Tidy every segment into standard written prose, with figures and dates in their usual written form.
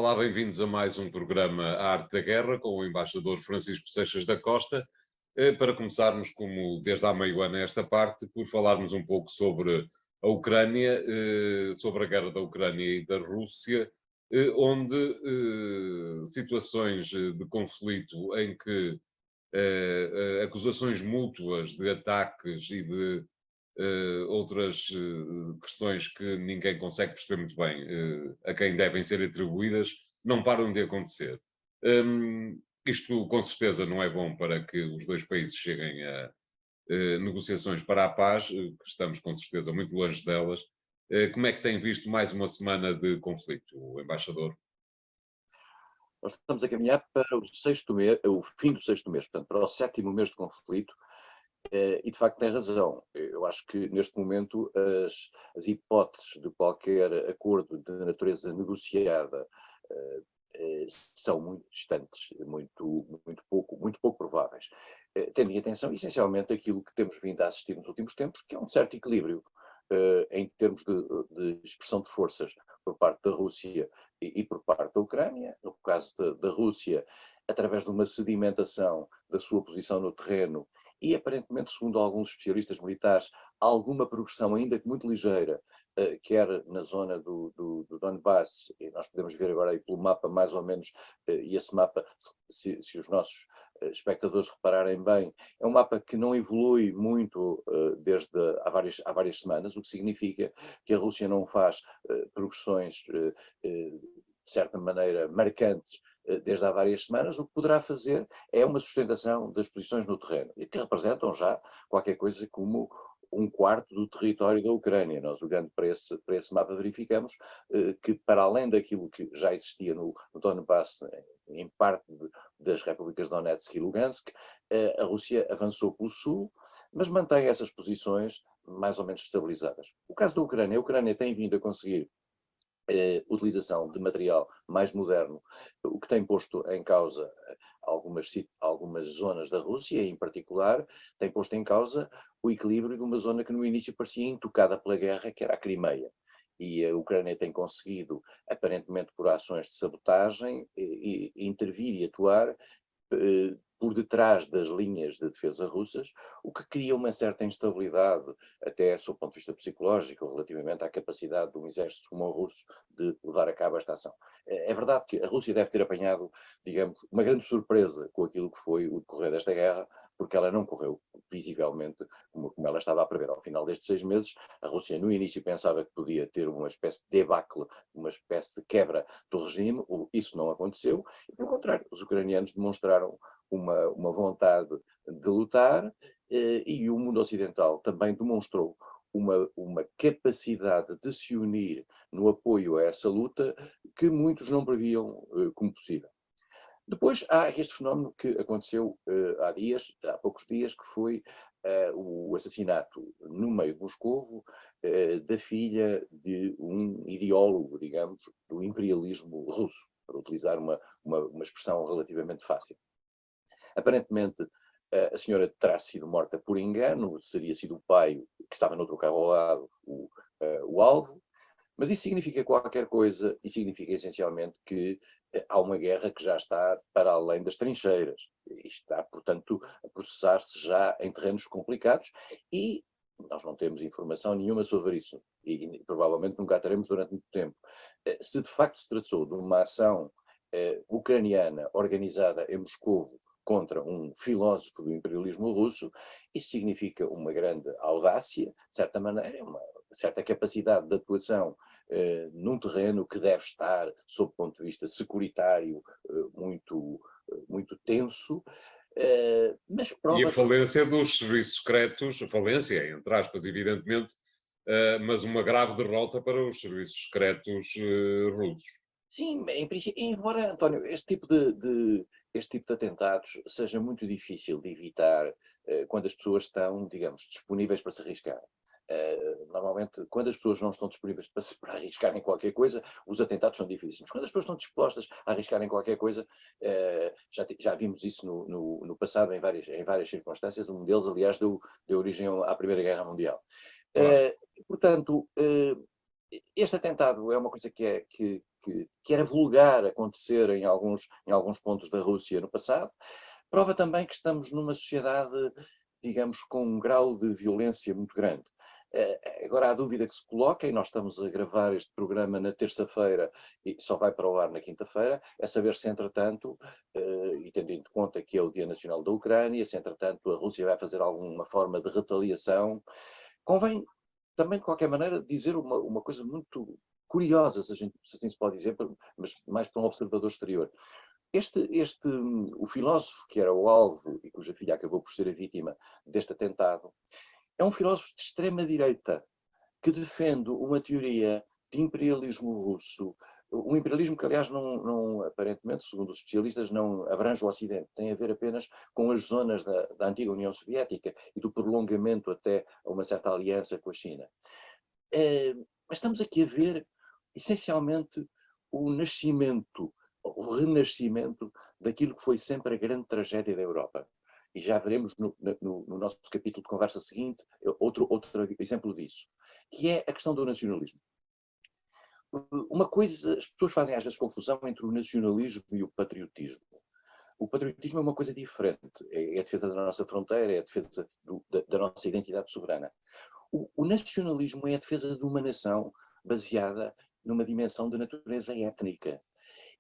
Olá, bem-vindos a mais um programa A Arte da Guerra com o embaixador Francisco Seixas da Costa. Para começarmos, como desde há meio ano a esta parte, por falarmos um pouco sobre a Ucrânia, sobre a guerra da Ucrânia e da Rússia, onde situações de conflito em que acusações mútuas de ataques e de outras questões que ninguém consegue perceber muito bem a quem devem ser atribuídas, não param de acontecer. Isto, com certeza, não é bom para que os dois países cheguem a negociações para a paz, que estamos, com certeza, muito longe delas. Como é que tem visto mais uma semana de conflito, o embaixador? Nós estamos a caminhar para o sexto mês, o fim do sexto mês, portanto, para o sétimo mês de conflito, e de facto tem razão. Eu acho que neste momento as hipóteses de qualquer acordo de natureza negociada eh, são muito distantes, muito pouco prováveis. Tendo em atenção essencialmente aquilo que temos vindo a assistir nos últimos tempos, que é um certo equilíbrio em termos de expressão de forças por parte da Rússia e por parte da Ucrânia. No caso da Rússia, através de uma sedimentação da sua posição no terreno e, aparentemente, segundo alguns especialistas militares, alguma progressão, ainda que muito ligeira, quer na zona do Donbass, e nós podemos ver agora aí pelo mapa mais ou menos, e esse mapa, se os nossos espectadores repararem bem, é um mapa que não evolui muito desde há várias semanas, o que significa que a Rússia não faz progressões de certa maneira marcantes desde há várias semanas. O que poderá fazer é uma sustentação das posições no terreno, e que representam já qualquer coisa como um quarto do território da Ucrânia. Nós, olhando para esse mapa, verificamos que, para além daquilo que já existia no Donbass, em parte das repúblicas de Donetsk e Lugansk, a Rússia avançou pelo sul, mas mantém essas posições mais ou menos estabilizadas. O caso da Ucrânia, a Ucrânia tem vindo a conseguir utilização de material mais moderno, o que tem posto em causa algumas zonas da Rússia, em particular, tem posto em causa o equilíbrio de uma zona que no início parecia intocada pela guerra, que era a Crimeia. E a Ucrânia tem conseguido, aparentemente por ações de sabotagem, intervir e atuar por detrás das linhas de defesa russas, o que cria uma certa instabilidade, até sob o ponto de vista psicológico, relativamente à capacidade de um exército como o russo de levar a cabo esta ação. É verdade que a Rússia deve ter apanhado, digamos, uma grande surpresa com aquilo que foi o decorrer desta guerra, porque ela não correu visivelmente como ela estava a prever. Ao final destes 6 meses, a Rússia no início pensava que podia ter uma espécie de debacle, uma espécie de quebra do regime. Isso não aconteceu, e pelo contrário, os ucranianos demonstraram uma vontade de lutar, e o mundo ocidental também demonstrou uma capacidade de se unir no apoio a essa luta que muitos não previam como possível. Depois há este fenómeno que aconteceu há poucos dias, que foi o assassinato no meio de Moscovo da filha de um ideólogo, digamos, do imperialismo russo, para utilizar uma expressão relativamente fácil. Aparentemente, a senhora terá sido morta por engano, seria sido o pai, que estava noutro carro ao lado, o alvo, mas isso significa qualquer coisa, e significa essencialmente que há uma guerra que já está para além das trincheiras, e está, portanto, a processar-se já em terrenos complicados, e nós não temos informação nenhuma sobre isso, e provavelmente nunca a teremos durante muito tempo. Se de facto se tratou de uma ação ucraniana organizada em Moscovo contra um filósofo do imperialismo russo, isso significa uma grande audácia, de certa maneira, uma certa capacidade de atuação num terreno que deve estar, sob o ponto de vista securitário, muito tenso, mas E a prova de falência dos serviços secretos, a falência, entre aspas, evidentemente, mas uma grave derrota para os serviços secretos russos. sim, em princípio, embora, António, este tipo de atentados seja muito difícil de evitar quando as pessoas estão, digamos, disponíveis para se arriscar. Normalmente, quando as pessoas não estão disponíveis para arriscarem qualquer coisa, os atentados são difíceis. Mas quando as pessoas estão dispostas a arriscarem qualquer coisa, já vimos isso no passado em várias circunstâncias. Um deles, aliás, deu origem à Primeira Guerra Mundial. Claro. Portanto, este atentado é uma coisa que que era vulgar acontecer em alguns pontos da Rússia no passado, prova também que estamos numa sociedade, digamos, com um grau de violência muito grande. Agora, a dúvida que se coloca, e nós estamos a gravar este programa na terça-feira e só vai para o ar na quinta-feira, é saber se, entretanto, e tendo em conta que é o Dia Nacional da Ucrânia, se, entretanto, a Rússia vai fazer alguma forma de retaliação. Convém também, de qualquer maneira, dizer uma coisa muito curiosa, se assim se pode dizer, mas mais para um observador exterior. O filósofo que era o alvo e cuja filha acabou por ser a vítima deste atentado, é um filósofo de extrema-direita que defende uma teoria de imperialismo russo, um imperialismo que, aliás, não, aparentemente, segundo os especialistas, não abrange o Ocidente, tem a ver apenas com as zonas da antiga União Soviética e do prolongamento até a uma certa aliança com a China. Mas estamos aqui a ver, essencialmente, o nascimento, o renascimento daquilo que foi sempre a grande tragédia da Europa. E já veremos no nosso capítulo de conversa seguinte outro exemplo disso, que é a questão do nacionalismo. Uma coisa, as pessoas fazem às vezes confusão entre o nacionalismo e o patriotismo. O patriotismo é uma coisa diferente, é a defesa da nossa fronteira, é a defesa da nossa identidade soberana. O nacionalismo é a defesa de uma nação baseada numa dimensão de natureza étnica.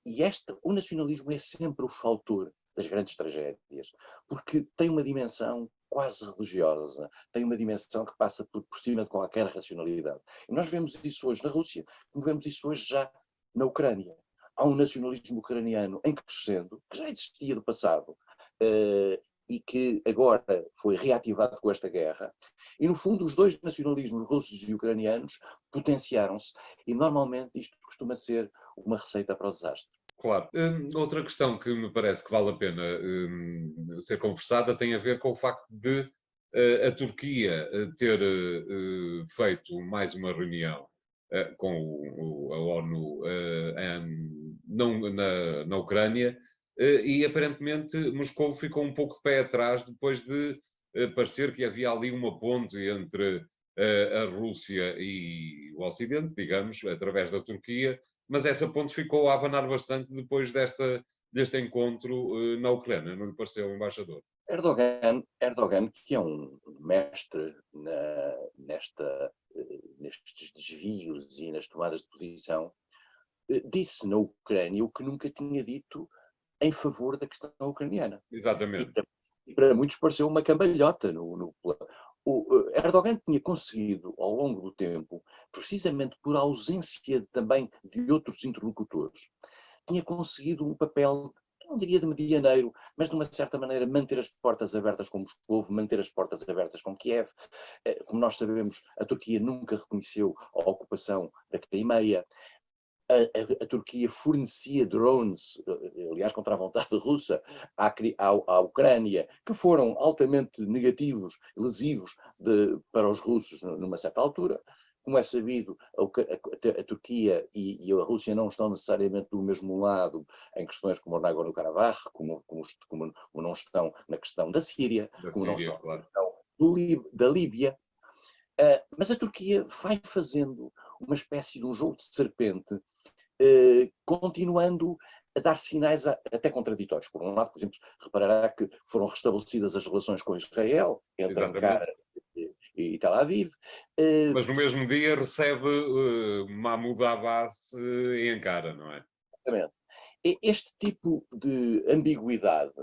E o nacionalismo é sempre o fator das grandes tragédias, porque tem uma dimensão quase religiosa, tem uma dimensão que passa por cima de qualquer racionalidade. E nós vemos isso hoje na Rússia, como vemos isso hoje já na Ucrânia. Há um nacionalismo ucraniano em crescendo, que já existia do passado, e que agora foi reativado com esta guerra. E, no fundo, os dois nacionalismos, russos e ucranianos, potenciaram-se, e normalmente isto costuma ser uma receita para o desastre. Claro. Outra questão que me parece que vale a pena ser conversada tem a ver com o facto de a Turquia ter feito mais uma reunião com a ONU na Ucrânia e aparentemente Moscou ficou um pouco de pé atrás depois de parecer que havia ali uma ponte entre a Rússia e o Ocidente, digamos, através da Turquia, mas essa ponte ficou a abanar bastante depois deste encontro na Ucrânia, não lhe pareceu, embaixador? Erdogan, que é um mestre nestes desvios e nas tomadas de posição, disse na Ucrânia o que nunca tinha dito em favor da questão ucraniana. Exatamente. E para muitos pareceu uma cambalhota o Erdogan tinha conseguido, ao longo do tempo, precisamente por ausência também de outros interlocutores, tinha conseguido um papel, não diria de medianeiro, mas de uma certa maneira manter as portas abertas com Moscou, manter as portas abertas com Kiev. Como nós sabemos, a Turquia nunca reconheceu a ocupação da Crimeia. A Turquia fornecia drones, aliás, contra a vontade russa, à Ucrânia, que foram altamente negativos, lesivos para os russos numa certa altura. Como é sabido, a Turquia e a Rússia não estão necessariamente do mesmo lado em questões como o Nagorno-Karabakh, como não estão na questão da Síria, como não estão claro. na questão da Líbia. Mas a Turquia vai fazendo uma espécie de um jogo de serpente, continuando a dar sinais até contraditórios. Por um lado, por exemplo, reparará que foram restabelecidas as relações com Israel, entre Ankara e Tel Aviv. Mas no mesmo dia recebe Mahmoud Abbas em Ankara, não é? Exatamente. Este tipo de ambiguidade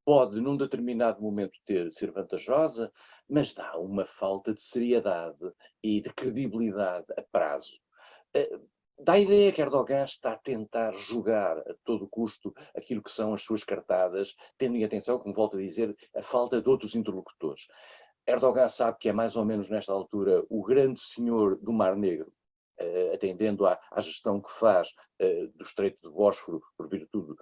pode, num determinado momento, ser vantajosa, mas dá uma falta de seriedade e de credibilidade a prazo. Dá a ideia que Erdogan está a tentar jogar a todo custo aquilo que são as suas cartadas, tendo em atenção, como volto a dizer, a falta de outros interlocutores. Erdogan sabe que é mais ou menos nesta altura o grande senhor do Mar Negro, atendendo à gestão que faz do Estreito de Bósforo, por virtude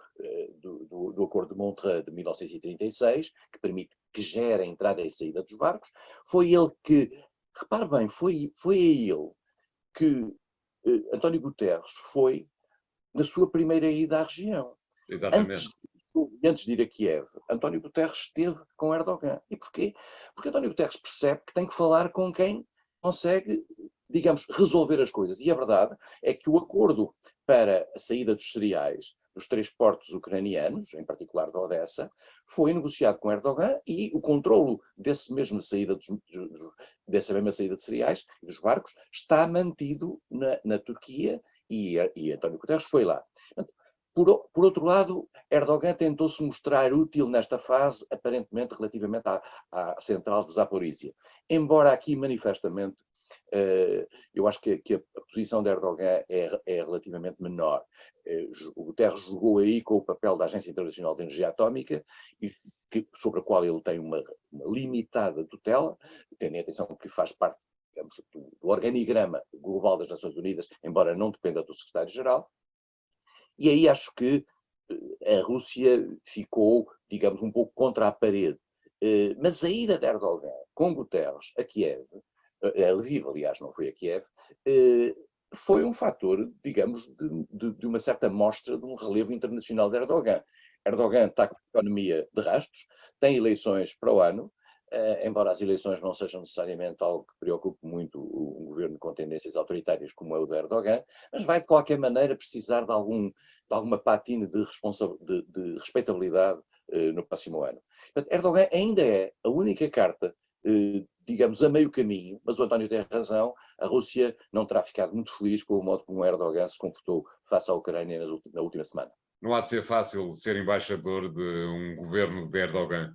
do Acordo de Montreux de 1936, que permite que gere a entrada e saída dos barcos. Foi ele que, repare bem, foi a ele que António Guterres foi na sua primeira ida à região. Exatamente. Antes de ir a Kiev, António Guterres esteve com Erdogan. E porquê? Porque António Guterres percebe que tem que falar com quem consegue digamos, resolver as coisas. E a verdade é que o acordo para a saída dos cereais dos 3 portos ucranianos, em particular da Odessa, foi negociado com Erdogan e o controlo dessa mesma saída de cereais e dos barcos está mantido na Turquia e António Guterres foi lá. Por outro lado, Erdogan tentou-se mostrar útil nesta fase, aparentemente relativamente à central de Zaporizhia. Embora aqui, manifestamente, eu acho que a posição de Erdogan é relativamente menor. O Guterres jogou aí com o papel da Agência Internacional de Energia Atómica, sobre a qual ele tem uma limitada tutela, tendo em atenção que faz parte, digamos, do organigrama global das Nações Unidas, embora não dependa do secretário-geral. E aí acho que a Rússia ficou, digamos, um pouco contra a parede. Mas a ida de Erdogan com Guterres a Kiev, a Lviv, aliás, não foi a Kiev, foi um fator, digamos, de uma certa mostra de um relevo internacional de Erdogan. Erdogan está com a economia de rastros, tem eleições para o ano, embora as eleições não sejam necessariamente algo que preocupe muito um governo com tendências autoritárias como é o de Erdogan, mas vai de qualquer maneira precisar de alguma patina de respeitabilidade no próximo ano. Portanto, Erdogan ainda é a única carta, digamos, a meio caminho, mas o António tem razão, a Rússia não terá ficado muito feliz com o modo como Erdogan se comportou face à Ucrânia na última semana. Não há de ser fácil ser embaixador de um governo de Erdogan.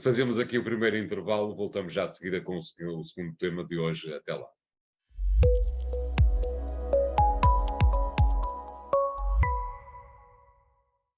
Fazemos aqui o primeiro intervalo, voltamos já de seguida com o segundo tema de hoje. Até lá.